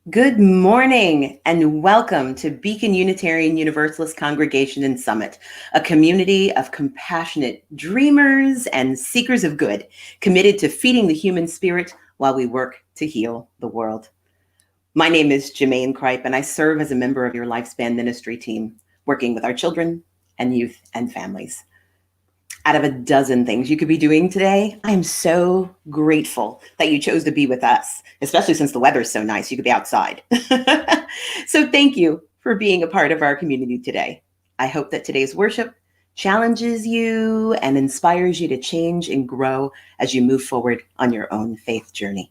Good morning and welcome to Beacon Unitarian Universalist Congregation and Summit, a community of compassionate dreamers and seekers of good, committed to feeding the human spirit while we work to heal the world. My name is Jamaine Cripe, and I serve as a member of your Lifespan Ministry team, working with our children and youth and families. Out of a dozen things you could be doing today, I am so grateful that you chose to be with us, especially since the weather is so nice, you could be outside. So thank you for being a part of our community today. I hope that today's worship challenges you and inspires you to change and grow as you move forward on your own faith journey.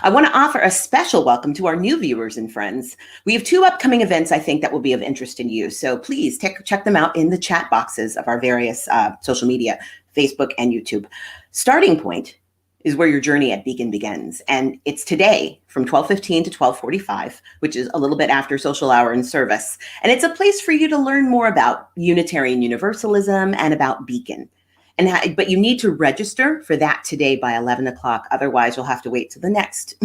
I want to offer a special welcome to our new viewers and friends. We have two upcoming events I think that will be of interest to you. So please check them out in the chat boxes of our various social media, Facebook and YouTube. Starting Point is where your journey at Beacon begins. And it's today from 12:15 to 12:45, which is a little bit after social hour and service. And it's a place for you to learn more about Unitarian Universalism and about Beacon. But you need to register for that today by 11 o'clock. Otherwise, you'll have to wait till the next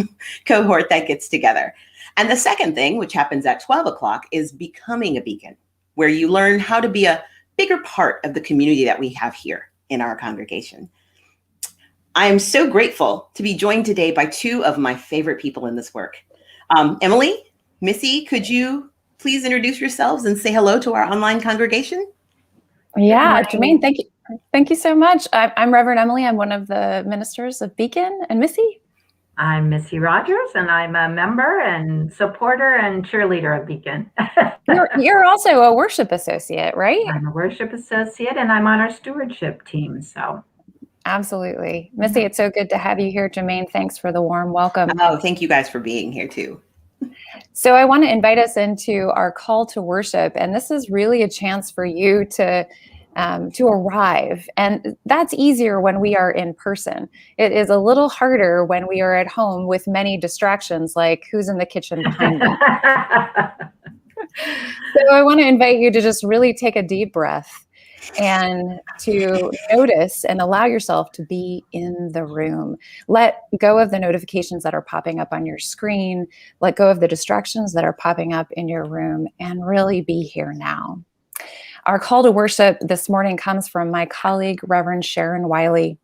cohort that gets together. And the second thing, which happens at 12 o'clock, is Becoming a Beacon, where you learn how to be a bigger part of the community that we have here in our congregation. I am so grateful to be joined today by two of my favorite people in this work. Emilie, Missy, could you please introduce yourselves and say hello to our online congregation? Yeah, Jamaine, thank you. Thank you so much. I'm Reverend Emilie. I'm one of the ministers of Beacon. And Missy? I'm Missy Rogers, and I'm a member and supporter and cheerleader of Beacon. You're also a worship associate, right? I'm a worship associate, and I'm on our stewardship team. So, absolutely. Missy, it's so good to have you here. Jamaine, thanks for the warm welcome. Oh, thank you guys for being here too. So I want to invite us into our call to worship, and this is really a chance for you to arrive. And that's easier when we are in person. It is a little harder when we are at home with many distractions, like who's in the kitchen behind me. So I want to invite you to just really take a deep breath and to notice and allow yourself to be in the room. Let go of the notifications that are popping up on your screen. Let go of the distractions that are popping up in your room and really be here now. Our call to worship this morning comes from my colleague, Reverend Sharon Wiley.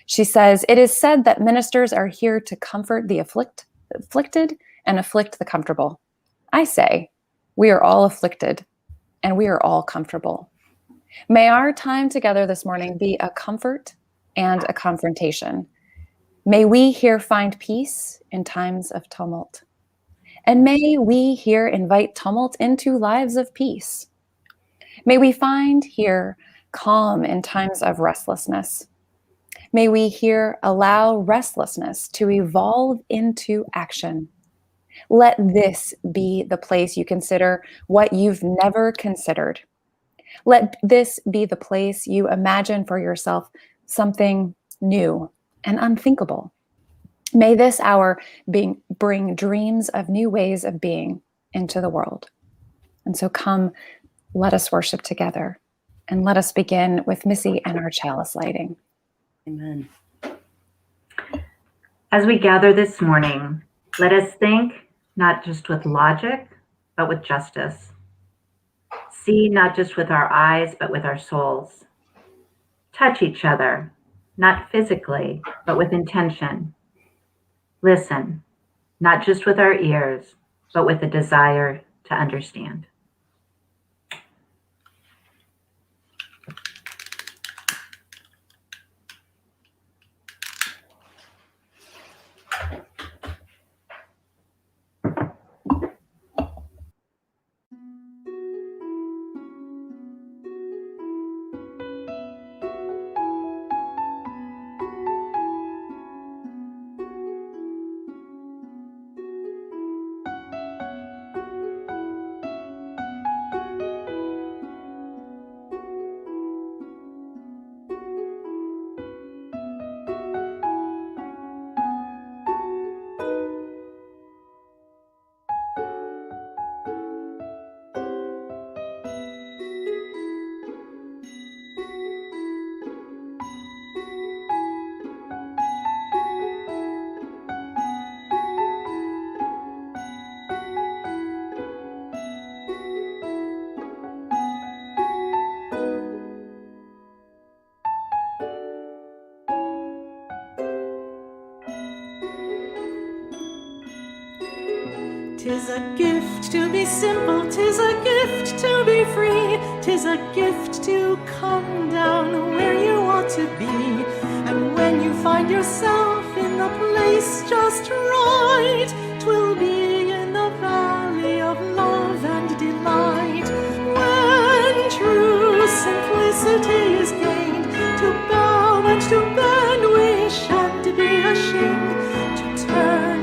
She says, "It is said that ministers are here to comfort the afflicted and afflict the comfortable. I say, we are all afflicted and we are all comfortable. May our time together this morning be a comfort and a confrontation. May we here find peace in times of tumult. And may we here invite tumult into lives of peace. May we find here calm in times of restlessness. May we here allow restlessness to evolve into action. Let this be the place you consider what you've never considered. Let this be the place you imagine for yourself something new and unthinkable. May this hour bring dreams of new ways of being into the world. And so come, let us worship together. And let us begin with Missy and our chalice lighting. Amen. As we gather this morning, let us think not just with logic, but with justice. See not just with our eyes, but with our souls. Touch each other, not physically, but with intention. Listen, not just with our ears, but with a desire to understand. 'Tis a gift to be simple, 'tis a gift to be free, 'tis a gift to come down where you ought to be. And when you find yourself in the place just right, 'twill be in the valley of love and delight. When true simplicity is gained, to bow and to bend we shan't be ashamed. To turn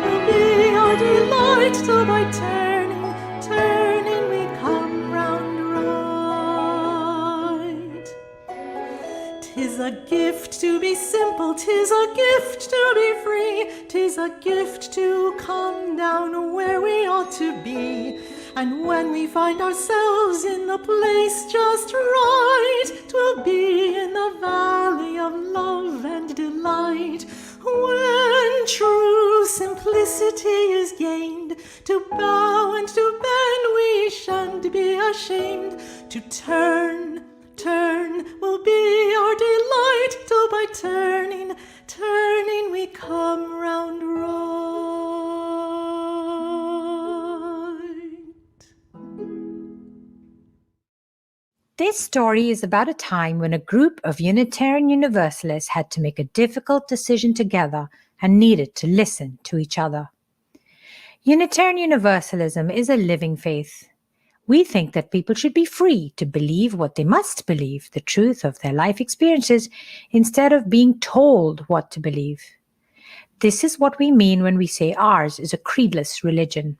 will be our delight, till by turning we come round right. 'Tis a gift to be simple, 'tis a gift to be free, 'tis a gift to come down where we ought to be. And when we find ourselves in the place just right, 'twill be in the valley of love and delight. When true simplicity is gained, to bow and to bend we shan't be ashamed. To turn will be our delight, till by turning we come round right. This story is about a time when a group of Unitarian Universalists had to make a difficult decision together and needed to listen to each other. Unitarian Universalism is a living faith. We think that people should be free to believe what they must believe, the truth of their life experiences, instead of being told what to believe. This is what we mean when we say ours is a creedless religion.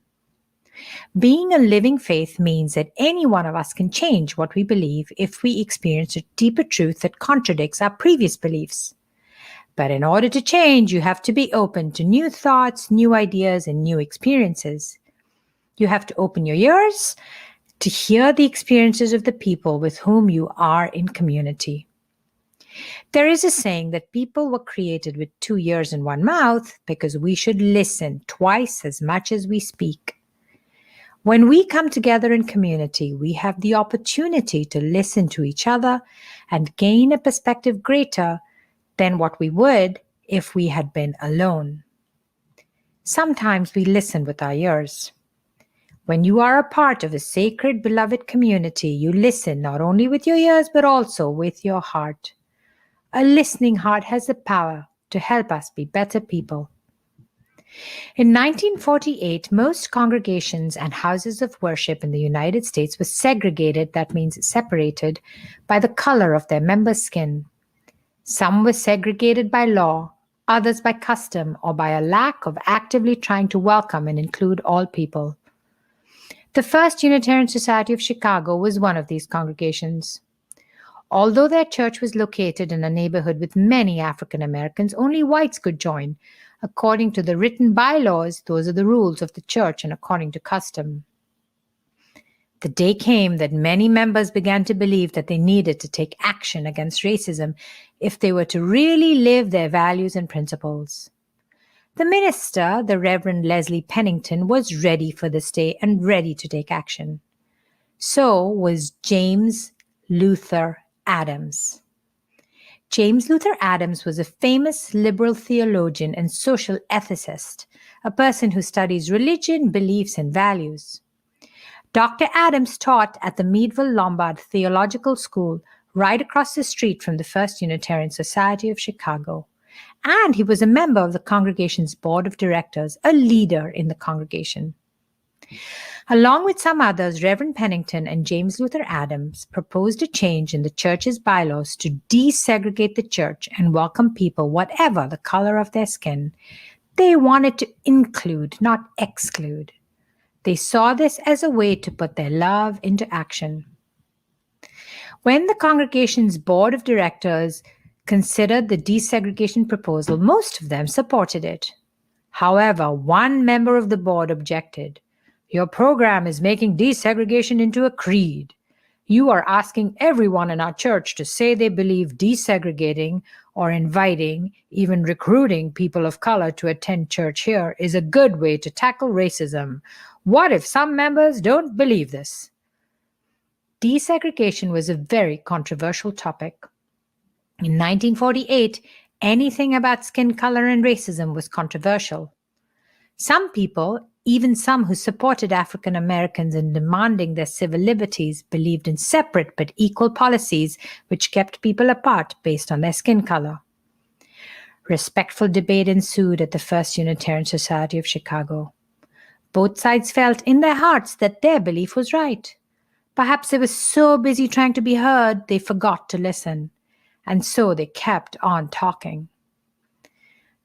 Being a living faith means that any one of us can change what we believe if we experience a deeper truth that contradicts our previous beliefs. But in order to change, you have to be open to new thoughts, new ideas, and new experiences. You have to open your ears to hear the experiences of the people with whom you are in community. There is a saying that people were created with 2 ears and 1 mouth because we should listen twice as much as we speak. When we come together in community, we have the opportunity to listen to each other and gain a perspective greater than what we would if we had been alone. Sometimes we listen with our ears. When you are a part of a sacred, beloved community, you listen not only with your ears, but also with your heart. A listening heart has the power to help us be better people. In 1948, most congregations and houses of worship in the United States were segregated, that means separated, by the color of their members' skin. Some were segregated by law, others by custom, or by a lack of actively trying to welcome and include all people. The First Unitarian Society of Chicago was one of these congregations. Although their church was located in a neighborhood with many African Americans, only whites could join. According to the written bylaws, those are the rules of the church and according to custom. The day came that many members began to believe that they needed to take action against racism if they were to really live their values and principles. The minister, the Reverend Leslie Pennington, was ready for this day and ready to take action. So was James Luther Adams. James Luther Adams was a famous liberal theologian and social ethicist, a person who studies religion, beliefs, and values. Dr. Adams taught at the Meadville Lombard Theological School right across the street from the First Unitarian Society of Chicago. And he was a member of the congregation's board of directors, a leader in the congregation. Along with some others, Reverend Pennington and James Luther Adams proposed a change in the church's bylaws to desegregate the church and welcome people whatever the color of their skin. They wanted to include, not exclude. They saw this as a way to put their love into action. When the congregation's board of directors considered the desegregation proposal, most of them supported it. However, one member of the board objected. "Your program is making desegregation into a creed. You are asking everyone in our church to say they believe desegregating or inviting, even recruiting people of color to attend church here is a good way to tackle racism. What if some members don't believe this?" Desegregation was a very controversial topic. In 1948, anything about skin color and racism was controversial. Some people, even some who supported African Americans in demanding their civil liberties, believed in separate but equal policies which kept people apart based on their skin color. Respectful debate ensued at the First Unitarian Society of Chicago. Both sides felt in their hearts that their belief was right. Perhaps they were so busy trying to be heard, they forgot to listen, and so they kept on talking.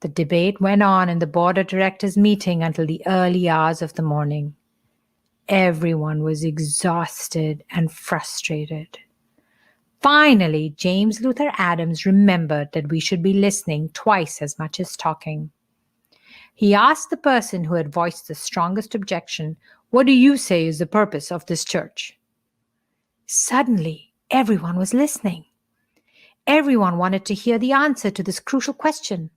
The debate went on in the board of directors meeting until the early hours of the morning. Everyone was exhausted and frustrated. Finally, James Luther Adams remembered that we should be listening twice as much as talking. He asked the person who had voiced the strongest objection, "What do you say is the purpose of this church?" Suddenly, everyone was listening. Everyone wanted to hear the answer to this crucial question.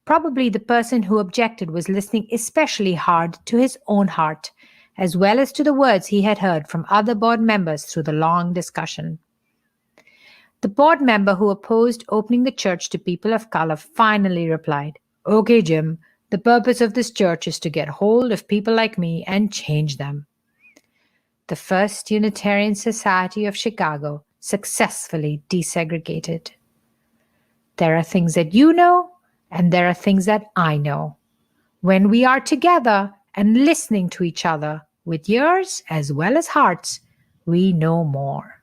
Probably the person who objected was listening especially hard to his own heart, as well as to the words he had heard from other board members through the long discussion. The board member who opposed opening the church to people of color finally replied, "Okay, Jim, the purpose of this church is to get hold of people like me and change them." The First Unitarian Society of Chicago successfully desegregated. There are things that you know, and there are things that I know. When we are together and listening to each other with ears as well as hearts, we know more.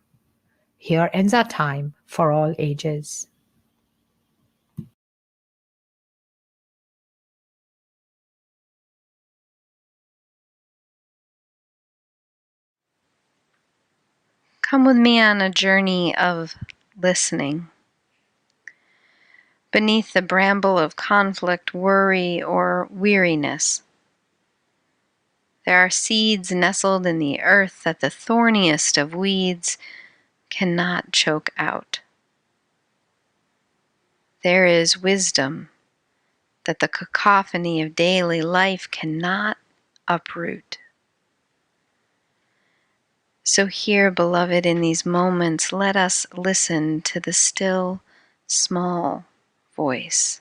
Here ends our time for all ages. Come with me on a journey of listening. Beneath the bramble of conflict, worry, or weariness, there are seeds nestled in the earth that the thorniest of weeds cannot choke out. There is wisdom that the cacophony of daily life cannot uproot. So here, beloved, in these moments, let us listen to the still, small voice,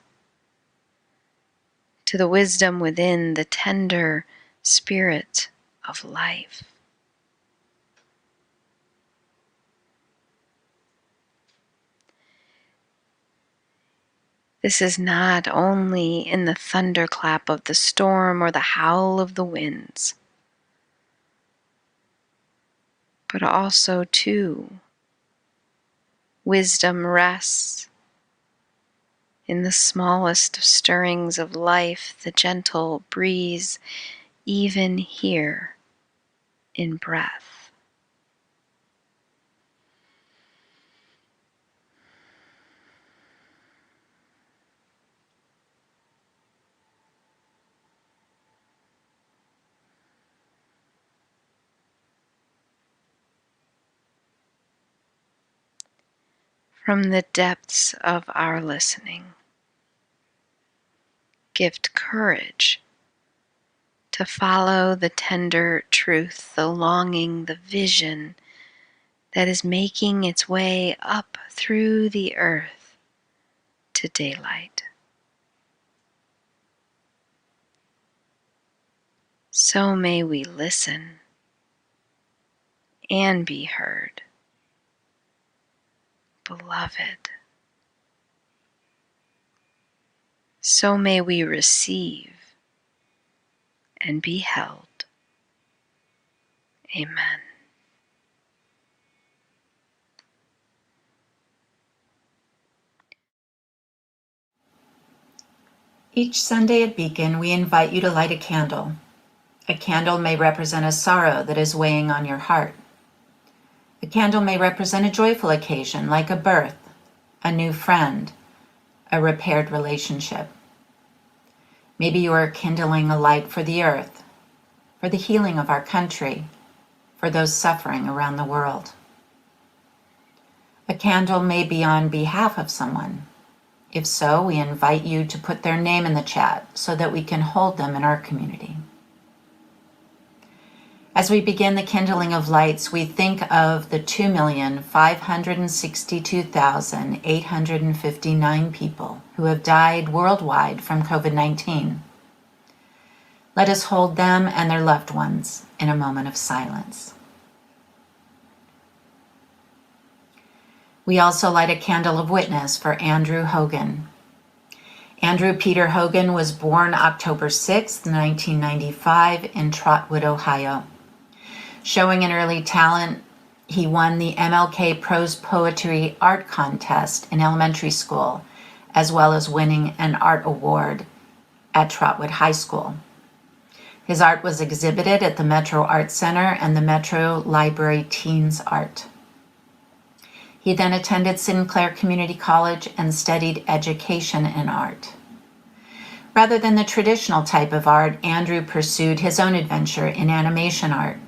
to the wisdom within the tender spirit of life. This is not only in the thunderclap of the storm or the howl of the winds, but also, too, wisdom rests in the smallest of stirrings of life, the gentle breeze, even here in breath. From the depths of our listening, gift courage to follow the tender truth, the longing, the vision that is making its way up through the earth to daylight. So may we listen and be heard. Beloved, so may we receive and be held. Amen. Each Sunday at Beacon, we invite you to light a candle. A candle may represent a sorrow that is weighing on your heart. A candle may represent a joyful occasion like a birth, a new friend, a repaired relationship. Maybe you are kindling a light for the earth, for the healing of our country, for those suffering around the world. A candle may be on behalf of someone. If so, we invite you to put their name in the chat so that we can hold them in our community. As we begin the kindling of lights, we think of the 2,562,859 people who have died worldwide from COVID-19. Let us hold them and their loved ones in a moment of silence. We also light a candle of witness for Andrew Hogan. Andrew Peter Hogan was born October 6, 1995 in Trotwood, Ohio. Showing an early talent, he won the MLK Prose Poetry Art Contest in elementary school, as well as winning an art award at Trotwood High School. His art was exhibited at the Metro Art Center and the Metro Library Teens Art. He then attended Sinclair Community College and studied education in art. Rather than the traditional type of art, Andrew pursued his own adventure in animation art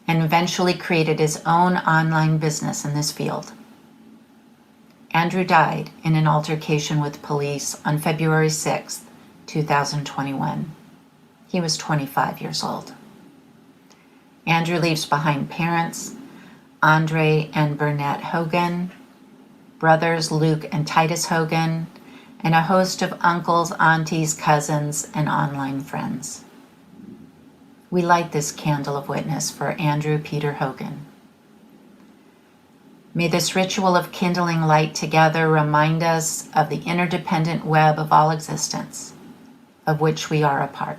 and eventually created his own online business in this field. Andrew died in an altercation with police on February 6, 2021. He was 25 years old. Andrew leaves behind parents, Andre and Burnett Hogan, brothers Luke and Titus Hogan, and a host of uncles, aunties, cousins, and online friends. We light this candle of witness for Andrew Peter Hogan. May this ritual of kindling light together remind us of the interdependent web of all existence, of which we are a part.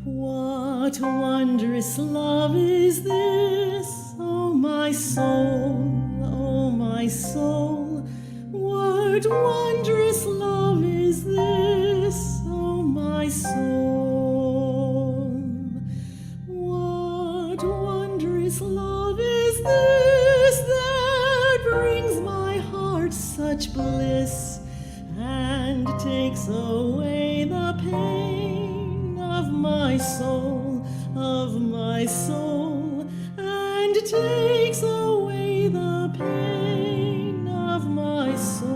What wondrous love is this, oh my soul, oh my soul? What wondrous love is this, oh my soul? What wondrous love is this that brings my heart such bliss and takes away the pain of my soul, and takes away the pain of my soul.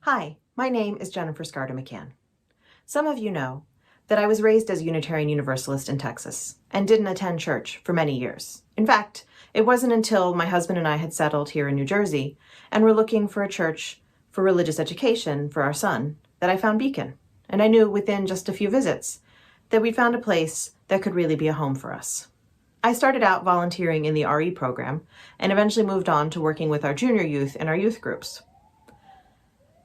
Hi, my name is Jennifer Scarter McCann. Some of you know that I was raised as a Unitarian Universalist in Texas and didn't attend church for many years. In fact, it wasn't until my husband and I had settled here in New Jersey and were looking for a church for religious education for our son that I found Beacon. And I knew within just a few visits that we'd found a place that could really be a home for us. I started out volunteering in the RE program and eventually moved on to working with our junior youth in our youth groups.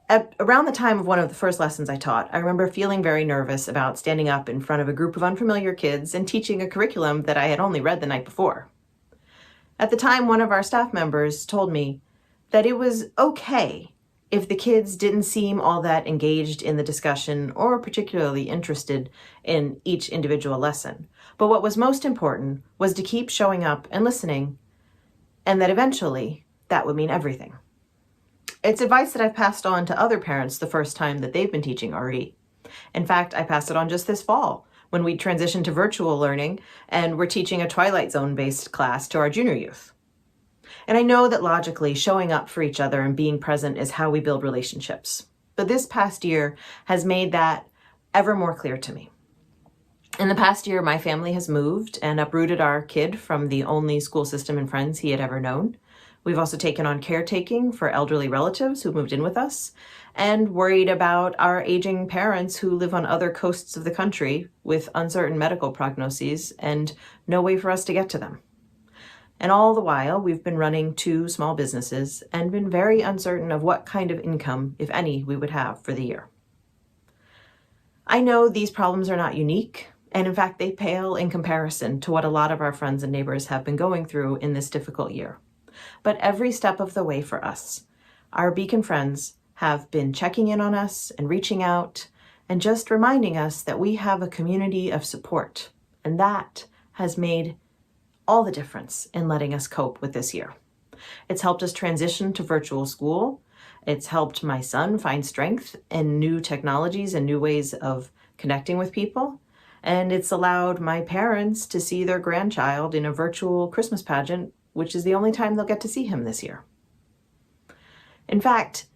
At around the time of one of the first lessons I taught, I remember feeling very nervous about standing up in front of a group of unfamiliar kids and teaching a curriculum that I had only read the night before. At the time, one of our staff members told me that it was okay if the kids didn't seem all that engaged in the discussion or particularly interested in each individual lesson. But what was most important was to keep showing up and listening, and that eventually that would mean everything. It's advice that I've passed on to other parents the first time that they've been teaching RE. In fact, I passed it on just this fall when we transitioned to virtual learning and we're teaching a Twilight Zone-based class to our junior youth. And I know that logically showing up for each other and being present is how we build relationships. But this past year has made that ever more clear to me. In the past year, my family has moved and uprooted our kid from the only school system and friends he had ever known. We've also taken on caretaking for elderly relatives who moved in with us and worried about our aging parents who live on other coasts of the country with uncertain medical prognoses and no way for us to get to them. And all the while, we've been running 2 small businesses and been very uncertain of what kind of income, if any, we would have for the year. I know these problems are not unique, and in fact, they pale in comparison to what a lot of our friends and neighbors have been going through in this difficult year. But every step of the way for us, our Beacon friends have been checking in on us and reaching out and just reminding us that we have a community of support. And that has made all the difference in letting us cope with this year. It's helped us transition to virtual school. It's helped my son find strength in new technologies and new ways of connecting with people. And it's allowed my parents to see their grandchild in a virtual Christmas pageant, which is the only time they'll get to see him this year. In fact,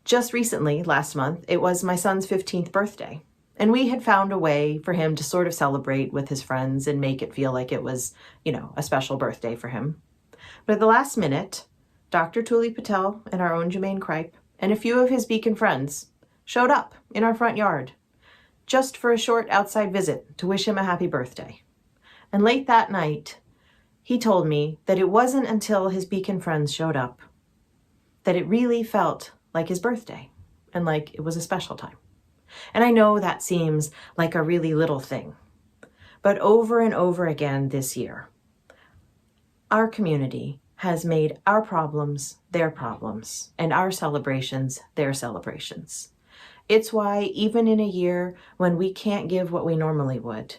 just recently, last month, it was my son's 15th birthday, and we had found a way for him to sort of celebrate with his friends and make it feel like it was, a special birthday for him. But at the last minute, Dr. Tuli Patel and our own Jamaine Cripe and a few of his Beacon friends showed up in our front yard just for a short outside visit to wish him a happy birthday. And late that night, he told me that it wasn't until his Beacon friends showed up that it really felt like his birthday and like it was a special time. And I know that seems like a really little thing, but over and over again this year, our community has made our problems their problems and our celebrations their celebrations. It's why even in a year when we can't give what we normally would,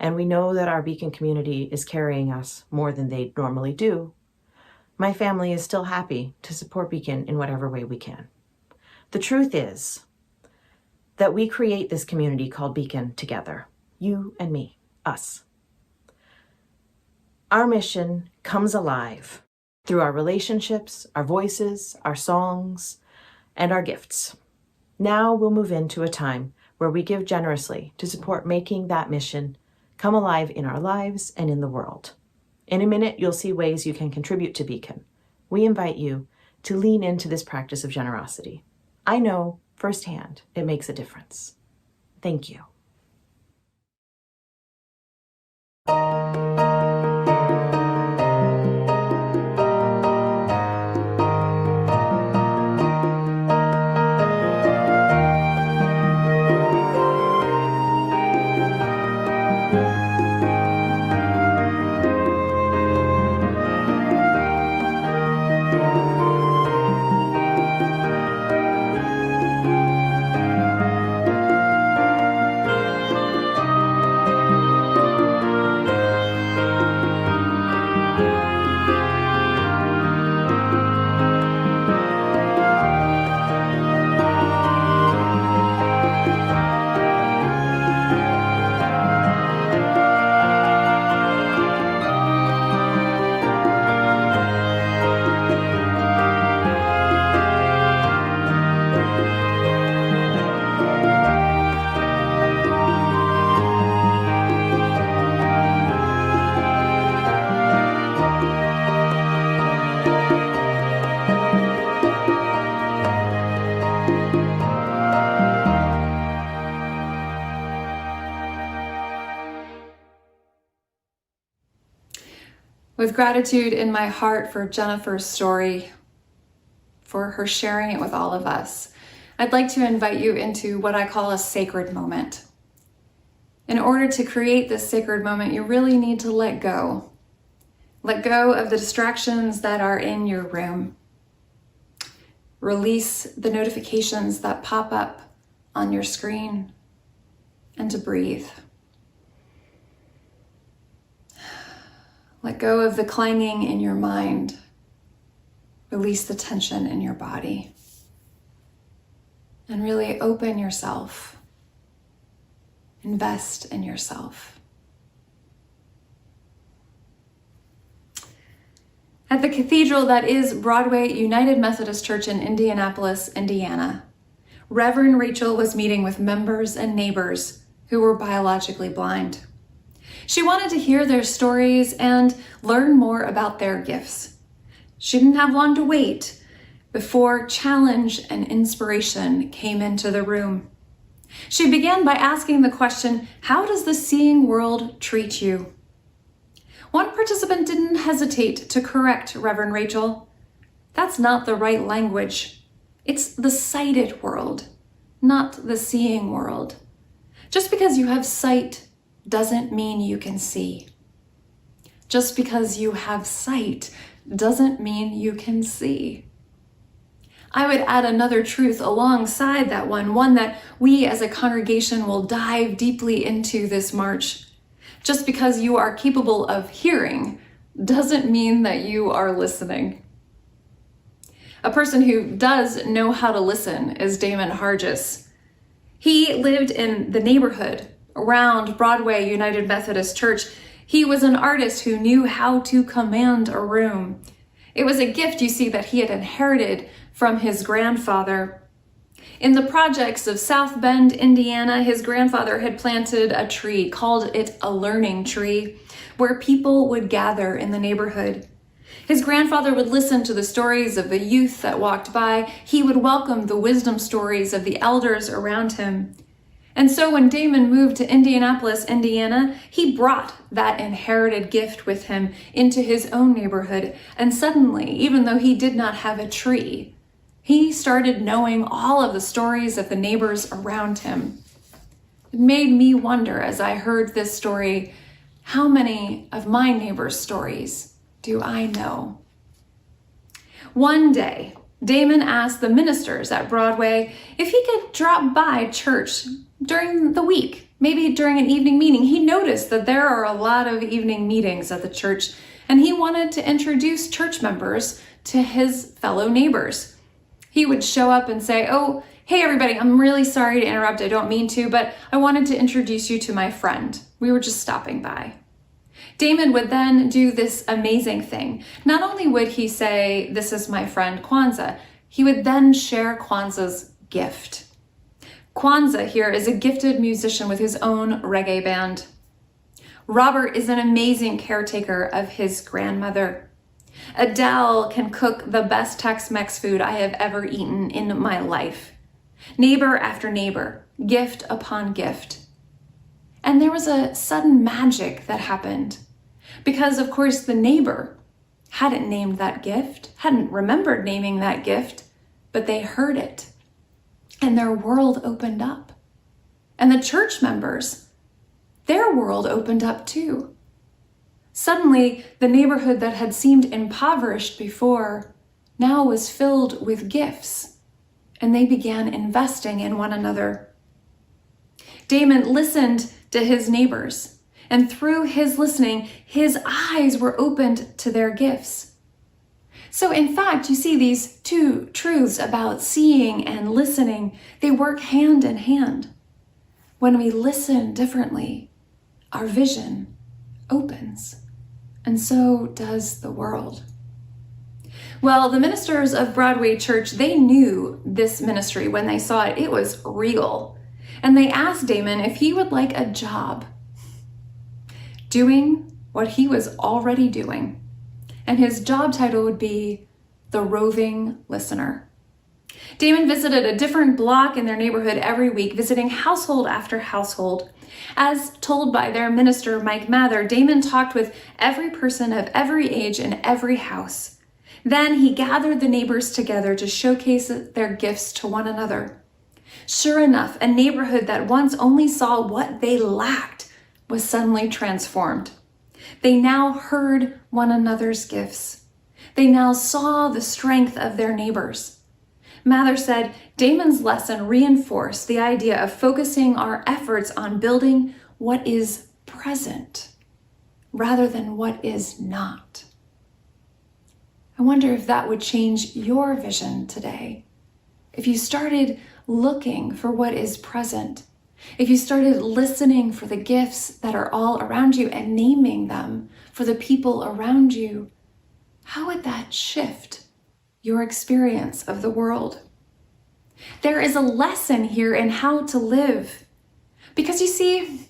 and we know that our Beacon community is carrying us more than they normally do, my family is still happy to support Beacon in whatever way we can. The truth is that we create this community called Beacon together, you and me, us. Our mission comes alive through our relationships, our voices, our songs, and our gifts. Now we'll move into a time where we give generously to support making that mission come alive in our lives and in the world. In a minute, you'll see ways you can contribute to Beacon. We invite you to lean into this practice of generosity. I know firsthand it makes a difference. Thank you. With gratitude in my heart for Jennifer's story, for her sharing it with all of us, I'd like to invite you into what I call a sacred moment. In order to create this sacred moment, you really need to let go. Let go of the distractions that are in your room. release the notifications that pop up on your screen, and to breathe. Let go of the clanging in your mind. Release the tension in your body. And really open yourself. Invest in yourself. At the cathedral that is Broadway United Methodist Church in Indianapolis, Indiana, Reverend Rachel was meeting with members and neighbors who were biologically blind. She wanted to hear their stories and learn more about their gifts. She didn't have long to wait before challenge and inspiration came into the room. She began by asking the question, how does the seeing world treat you? One participant didn't hesitate to correct Reverend Rachel. That's not the right language. It's the sighted world, not the seeing world. Just because you have sight doesn't mean you can see. Just because you have sight doesn't mean you can see. I would add another truth alongside that one that we as a congregation will dive deeply into this March. Just because you are capable of hearing doesn't mean that you are listening. A person who does know how to listen is Damon Hargis. He lived in the neighborhood around Broadway United Methodist Church. He was an artist who knew how to command a room. It was a gift, you see, that he had inherited from his grandfather. In the projects of South Bend, Indiana, his grandfather had planted a tree, called it a learning tree, where people would gather in the neighborhood. His grandfather would listen to the stories of the youth that walked by. He would welcome the wisdom stories of the elders around him. And so when Damon moved to Indianapolis, Indiana, he brought that inherited gift with him into his own neighborhood. And suddenly, even though he did not have a tree, he started knowing all of the stories of the neighbors around him. It made me wonder as I heard this story, how many of my neighbors' stories do I know? One day, Damon asked the ministers at Broadway if he could drop by church during the week, maybe during an evening meeting. He noticed that there are a lot of evening meetings at the church, and he wanted to introduce church members to his fellow neighbors. He would show up and say, oh, hey everybody, I'm really sorry to interrupt, I don't mean to, but I wanted to introduce you to my friend. We were just stopping by. Damon would then do this amazing thing. Not only would he say, this is my friend Kwanzaa, he would then share Kwanzaa's gift. Kwanzaa here is a gifted musician with his own reggae band. Robert is an amazing caretaker of his grandmother. Adele can cook the best Tex-Mex food I have ever eaten in my life. Neighbor after neighbor, gift upon gift. And there was a sudden magic that happened because, of course, the neighbor hadn't named that gift, hadn't remembered naming that gift, but they heard it and their world opened up. And the church members, their world opened up too. Suddenly, the neighborhood that had seemed impoverished before now was filled with gifts, and they began investing in one another. Damon listened to his neighbors, and through his listening, his eyes were opened to their gifts. So in fact, you see these two truths about seeing and listening, they work hand in hand. When we listen differently, our vision opens, and so does the world. Well, the ministers of Broadway Church, they knew this ministry when they saw it. It was real. And they asked Damon if he would like a job doing what he was already doing. And his job title would be the roving listener. Damon visited a different block in their neighborhood every week, visiting household after household. As told by their minister, Mike Mather, Damon talked with every person of every age in every house. Then he gathered the neighbors together to showcase their gifts to one another. Sure enough, a neighborhood that once only saw what they lacked was suddenly transformed. They now heard one another's gifts. They now saw the strength of their neighbors. Mather said, Damon's lesson reinforced the idea of focusing our efforts on building what is present rather than what is not. I wonder if that would change your vision today. If you started looking for what is present, if you started listening for the gifts that are all around you and naming them for the people around you, how would that shift your experience of the world? There is a lesson here in how to live. Because you see,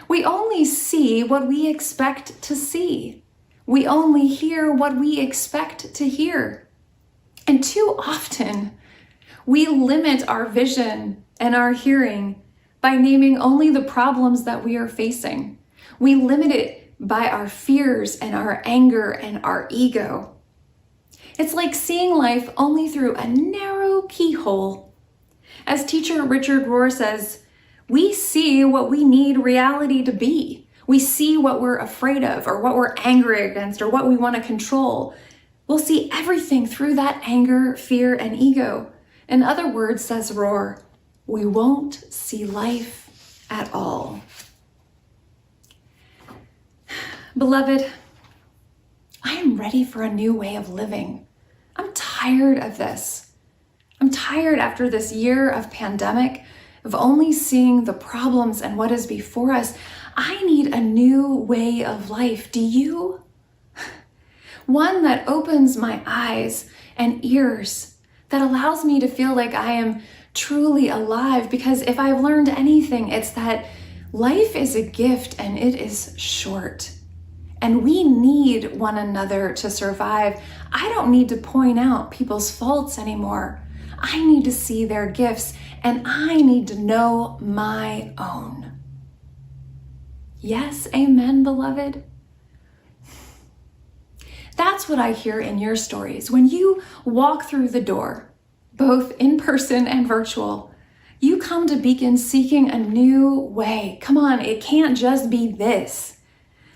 we only see what we expect to see. We only hear what we expect to hear. And too often, we limit our vision and our hearing by naming only the problems that we are facing. We limit it by our fears and our anger and our ego. It's like seeing life only through a narrow keyhole. As teacher Richard Rohr says, we see what we need reality to be. We see what we're afraid of or what we're angry against or what we want to control. We'll see everything through that anger, fear, and ego. In other words, says Rohr, we won't see life at all. Beloved, I am ready for a new way of living. I'm tired of this. I'm tired after this year of pandemic of only seeing the problems and what is before us. I need a new way of life. Do you? One that opens my eyes and ears, that allows me to feel like I am truly alive. Because if I've learned anything, it's that life is a gift and it is short. And we need one another to survive. I don't need to point out people's faults anymore. I need to see their gifts, and I need to know my own. Yes, amen, beloved? That's what I hear in your stories. When you walk through the door, both in person and virtual, you come to Beacon seeking a new way. Come on, it can't just be this.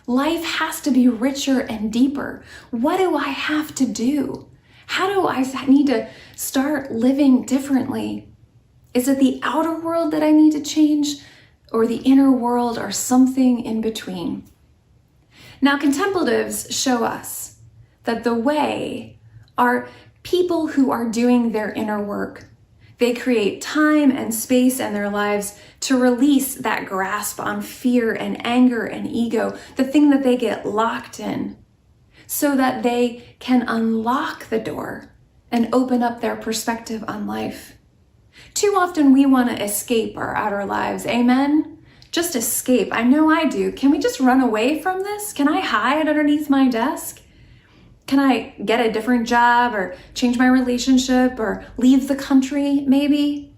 Life has to be richer and deeper. What do I have to do? How do I need to start living differently? Is it the outer world that I need to change, or the inner world, or something in between? Now, contemplatives show us that the way are people who are doing their inner work. They create time and space in their lives to release that grasp on fear and anger and ego, the thing that they get locked in, so that they can unlock the door and open up their perspective on life. Too often we want to escape our outer lives. Amen? Just escape. I know I do. Can we just run away from this? Can I hide underneath my desk? Can I get a different job or change my relationship or leave the country maybe?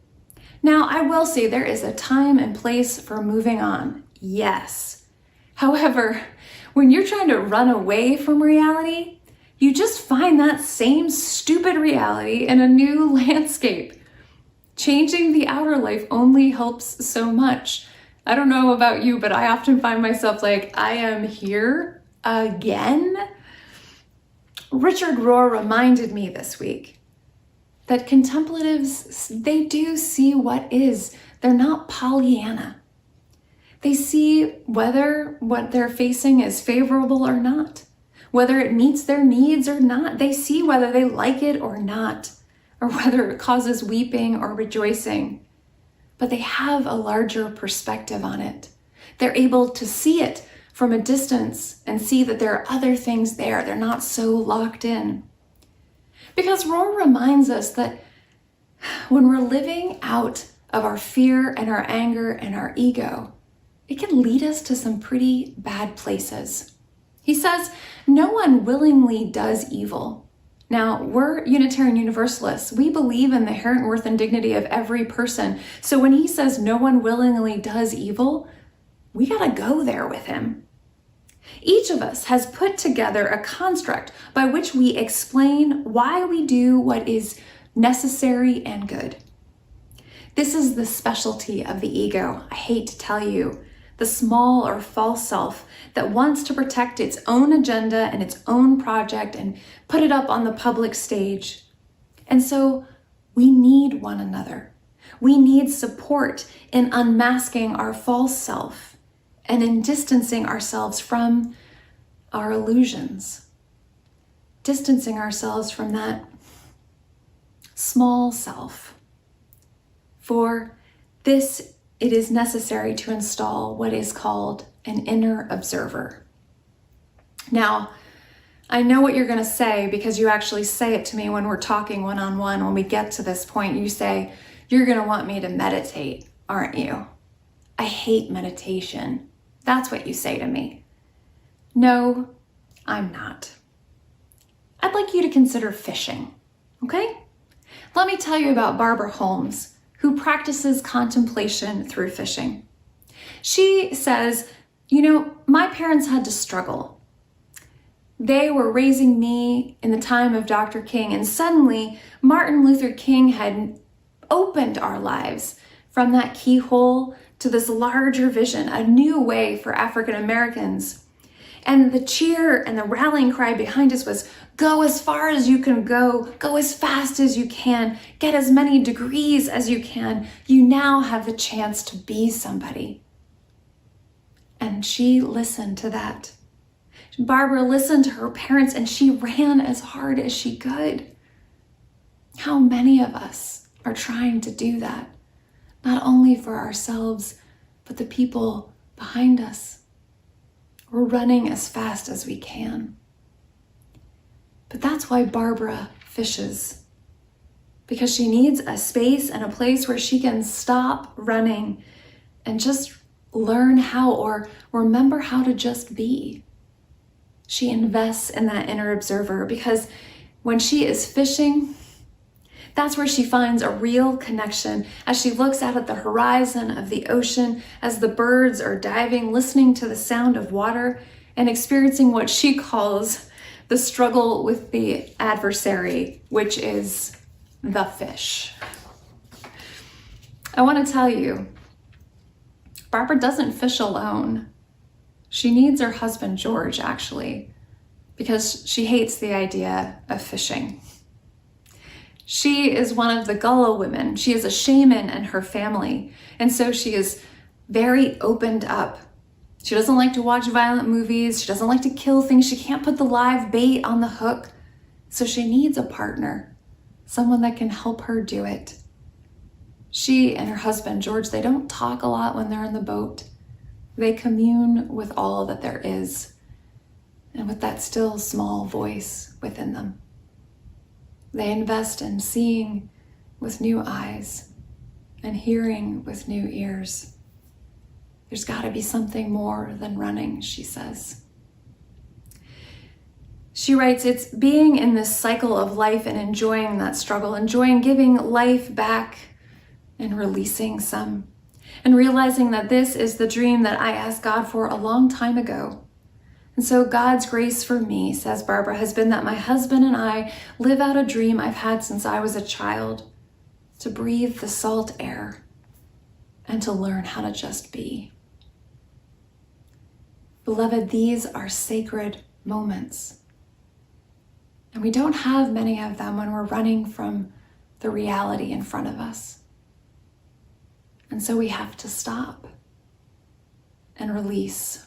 Now, I will say there is a time and place for moving on. Yes. However, when you're trying to run away from reality, you just find that same stupid reality in a new landscape. Changing the outer life only helps so much. I don't know about you, but I often find myself like, I am here again. Richard Rohr reminded me this week that contemplatives, they do see what is. They're not Pollyanna. They see whether what they're facing is favorable or not, whether it meets their needs or not. They see whether they like it or not, or whether it causes weeping or rejoicing. But they have a larger perspective on it. They're able to see it from a distance and see that there are other things there. They're not so locked in. Because Rohr reminds us that when we're living out of our fear and our anger and our ego, it can lead us to some pretty bad places. He says, no one willingly does evil. Now, we're Unitarian Universalists. We believe in the inherent worth and dignity of every person. So when he says no one willingly does evil, we gotta go there with him. Each of us has put together a construct by which we explain why we do what is necessary and good. This is the specialty of the ego. I hate to tell you, the small or false self that wants to protect its own agenda and its own project and put it up on the public stage. And so We need one another. We need support in unmasking our false self and in distancing ourselves from our illusions, distancing ourselves from that small self. For this, it is necessary to install what is called an inner observer. Now, I know what you're going to say because you actually say it to me when we're talking one-on-one. When we get to this point, you say, you're going to want me to meditate, aren't you? I hate meditation. That's what you say to me. No, I'm not. I'd like you to consider fishing, okay? Let me tell you about Barbara Holmes, who practices contemplation through fishing. She says, my parents had to struggle. They were raising me in the time of Dr. King, and suddenly Martin Luther King had opened our lives from that keyhole to this larger vision, a new way for African Americans. And the cheer and the rallying cry behind us was, go as far as you can go as fast as you can, get as many degrees as you can. You now have the chance to be somebody. And she listened to that. Barbara listened to her parents and she ran as hard as she could. How many of us are trying to do that? Not only for ourselves, but the people behind us. We're running as fast as we can. But that's why Barbara fishes. Because she needs a space and a place where she can stop running and just learn how or remember how to just be. She invests in that inner observer because when she is fishing, that's where she finds a real connection as she looks out at the horizon of the ocean, as the birds are diving, listening to the sound of water and experiencing what she calls the struggle with the adversary, which is the fish. I want to tell you, Barbara doesn't fish alone. She needs her husband, George, actually, because she hates the idea of fishing. She is one of the Gullah women. She is a shaman in her family, and so she is very opened up. She doesn't like to watch violent movies. She doesn't like to kill things. She can't put the live bait on the hook. So she needs a partner, someone that can help her do it. She and her husband, George, they don't talk a lot when they're in the boat. They commune with all that there is and with that still small voice within them. They invest in seeing with new eyes and hearing with new ears. There's got to be something more than running, she says. She writes, it's being in this cycle of life and enjoying that struggle, enjoying giving life back and releasing some, and realizing that this is the dream that I asked God for a long time ago. And so God's grace for me, says Barbara, has been that my husband and I live out a dream I've had since I was a child, to breathe the salt air and to learn how to just be. Beloved, these are sacred moments. And we don't have many of them when we're running from the reality in front of us. And so we have to stop and release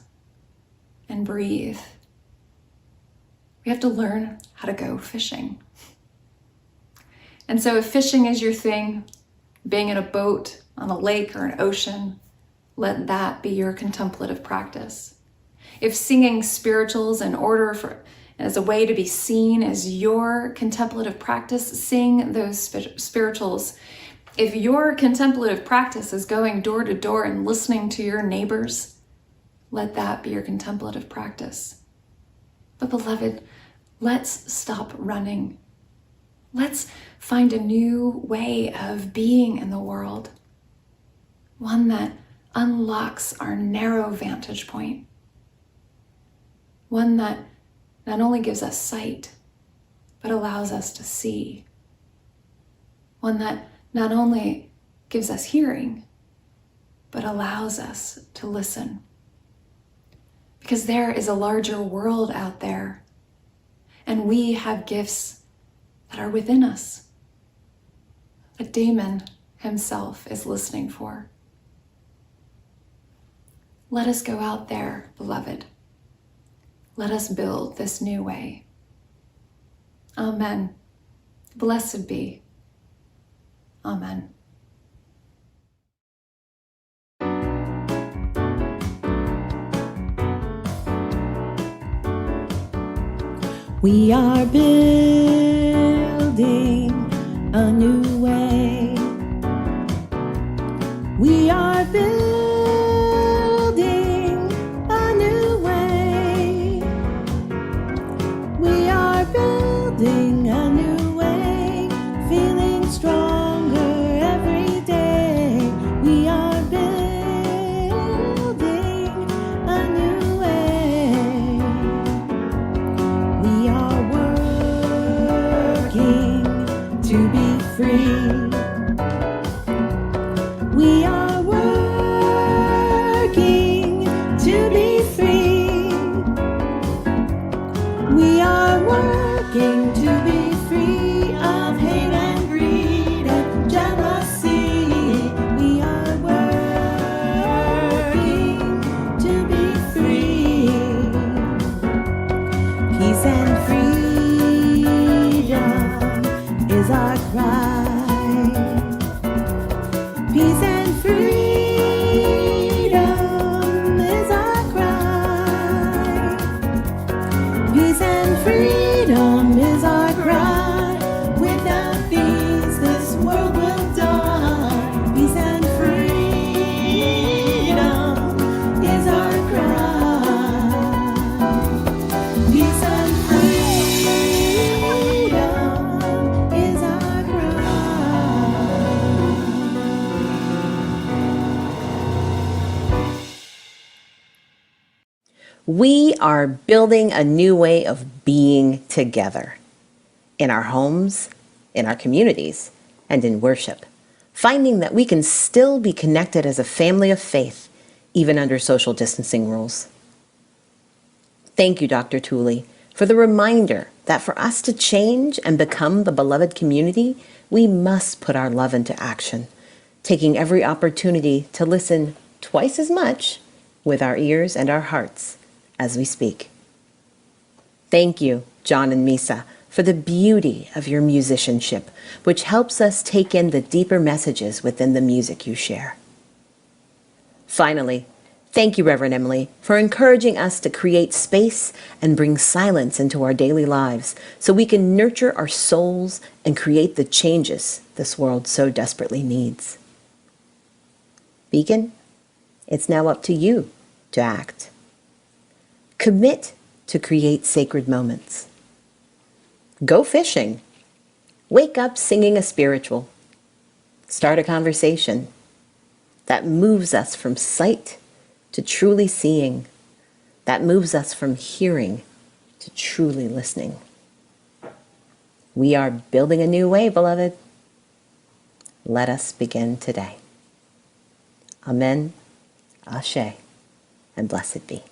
and breathe. We have to learn how to go fishing. And so if fishing is your thing, being in a boat on a lake or an ocean, let that be your contemplative practice. If singing spirituals in order as a way to be seen as your contemplative practice, sing those spirituals. If your contemplative practice is going door to door and listening to your neighbors, let that be your contemplative practice. But beloved, let's stop running. Let's find a new way of being in the world, one that unlocks our narrow vantage point, one that not only gives us sight, but allows us to see, one that not only gives us hearing, but allows us to listen. Because there is a larger world out there, and we have gifts that are within us. a daemon himself is listening for. Let us go out there, beloved. Let us build this new way. Amen. Blessed be. Amen. We are building a new way. We are building a new way. We are building a new way, feeling stronger every day. We are building a new way. We are working to be free. We are working to be free. We are working to be free of hate and greed and jealousy. We are working to be free. Peace and freedom is our cry. Peace and freedom is our cry. Peace and freedom is our cry. Without these, this world will die. Peace and freedom is our cry. Peace and freedom is our cry. We are building a new way of being together in our homes, in our communities, and in worship, finding that we can still be connected as a family of faith, even under social distancing rules. Thank you, Dr. Tuli, for the reminder that for us to change and become the beloved community, we must put our love into action, taking every opportunity to listen twice as much with our ears and our hearts as we speak. Thank you, John and Misa, for the beauty of your musicianship, which helps us take in the deeper messages within the music you share. Finally, thank you, Reverend Emilie, for encouraging us to create space and bring silence into our daily lives so we can nurture our souls and create the changes this world so desperately needs. Beacon, it's now up to you to act. Commit to create sacred moments. Go fishing. Wake up singing a spiritual. Start a conversation that moves us from sight to truly seeing, that moves us from hearing to truly listening. We are building a new way, beloved. Let us begin today. Amen, Ashe, and blessed be.